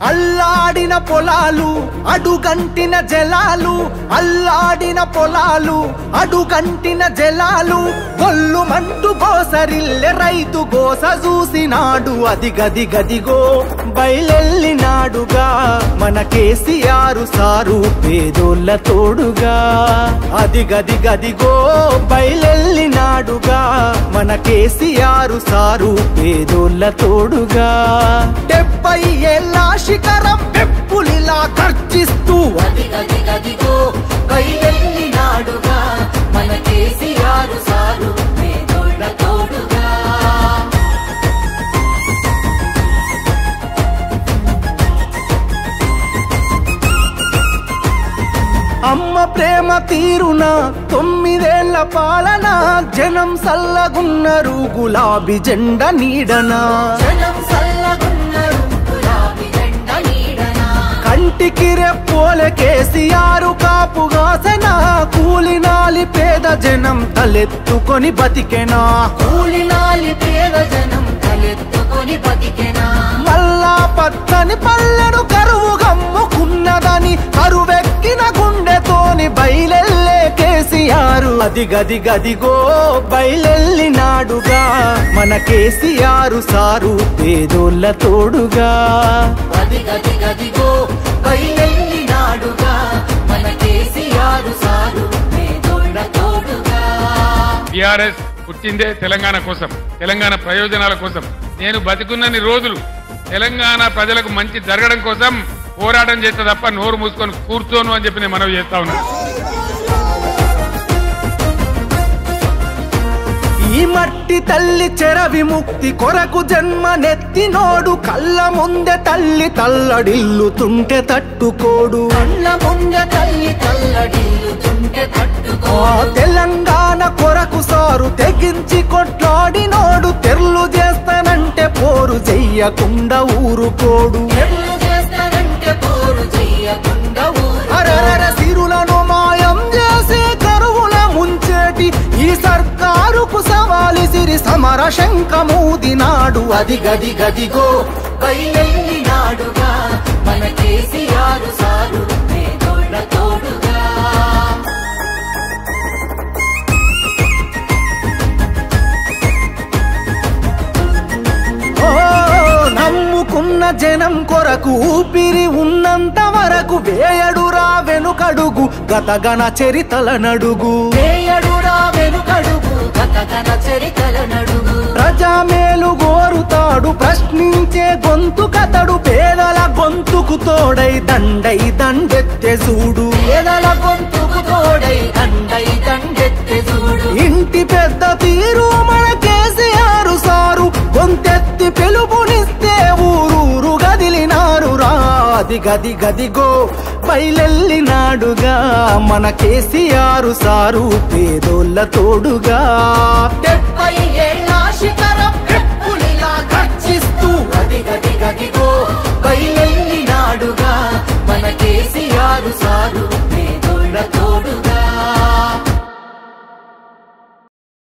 అల్లాడిన పొలాలు అడుగంటిన జలాలు, అల్లాడిన పొలాలు అడుగంటిన జలాలు, గొల్లుమంటూ గోసరిల్లె రైతు గోస చూసినాడు. అది గది గదిగో బయలెల్లినాడుగా మన కేసీఆర్ సారు పేదోళ్ళ తోడుగా. అది గది గదిగో బయలెల్లినాడుగా మన కేసీఆర్ సారు పేదోళ్ళ తోడుగా. 70 ఏళ్ళ శిఖరం పెప్పులిలా గర్జిస్తూ అది గది గదిగో బయలెల్లినాడుగా మన కేసీఆర్ సారు పేదోళ్ళ తోడుగా. అమ్మ ప్రేమ తీరున 9 ఏళ్ల పాలన, జనం సల్లగున్నరు గులాబీ జెండ నీడనా. కంటికి రెప్పోలే కేసీఆర్ కాపుగాసెనా, కూలినాలి పేద జనం తలెత్తుకొని బతికెనా. కూలినాలి పేద జనం తలెత్తుకొని బతికెనా. మల్లా పచ్చని పల్లెను కరువు గమ్ముకున్నదని కరువెక్కిన గుండెతోని బయలెల్లే కేసీఆర్. అది గది గదిగో బయలెల్లినాడుగా మన కేసీఆర్ సారు పేదోళ్ళ తోడుగా. అది గది గదిగో బయలెల్లినాడుగా మన కేసీఆర్ సారు పేదోళ్ళ తోడుగా. టీఆర్ఎస్ పుట్టిందే తెలంగాణ కోసం, తెలంగాణ ప్రయోజనాల కోసం. నేను బతికున్నన్ని రోజులు తెలంగాణ ప్రజలకు మంచి జరగడం కోసం పోరాటం చేస్తా తప్ప నోరు మూసుకొని కూర్చోను అని చెప్పి నేను మనవి చేస్తా ఉన్నాను. ఈ మట్టి తల్లి చెర విముక్తి కొరకు జన్మనెత్తినోడు, కళ్ళ ముందే తల్లి తల్లడిల్లుతుంటే తట్టుకోడు. కళ్ళ ముందే తల్లి తల్లడిల్లుతుంటే తట్టుకోడు. తెలంగాణ కొరకు సారు తెగించి కొట్లాడినోడు, తెర్లు చేస్తానంటే పోరు చెయ్యకుండా ఊరుకోడు. అరరర సిరులను మాయం చేసి కరువుల ముంచేటి ఈ సర్కారుకు సవాలు సిరి సమర శంఖమూదినాడు. అది గది గదిగో బయలెల్లినాడుగా మన కేసీఆర్ సారు పేదోళ్ళ తోడుగా. నమ్ముకున్న జనం కొరకు ఊపిరి ఉన్నంత వరకు వేయడురా వెనుకడుగు గతగన చరితల నడుగు. వేయడురా వెనుకడుగు గతగన చరితల నడుగు. ప్రజామేలు గోరుతాడు ప్రశ్నించే గొంతు కతడు, పేదల గొంతుకు తోడై దండై దండెత్తె చూడు. పేదల గొంతుకు తోడై దండై దండెత్తె చూడు. ఇంటి పెద్ద తీరు మన కేసీఆర్ సారు, గొంతెత్తి పిలుపునిస్తే ఊరూరు గదిలినారు రా. అది గది గదిగో బయలెల్లినాడుగా మన కేసీఆర్ సారు పేదోళ్ళ తోడుగా. 70 ఏళ్ళ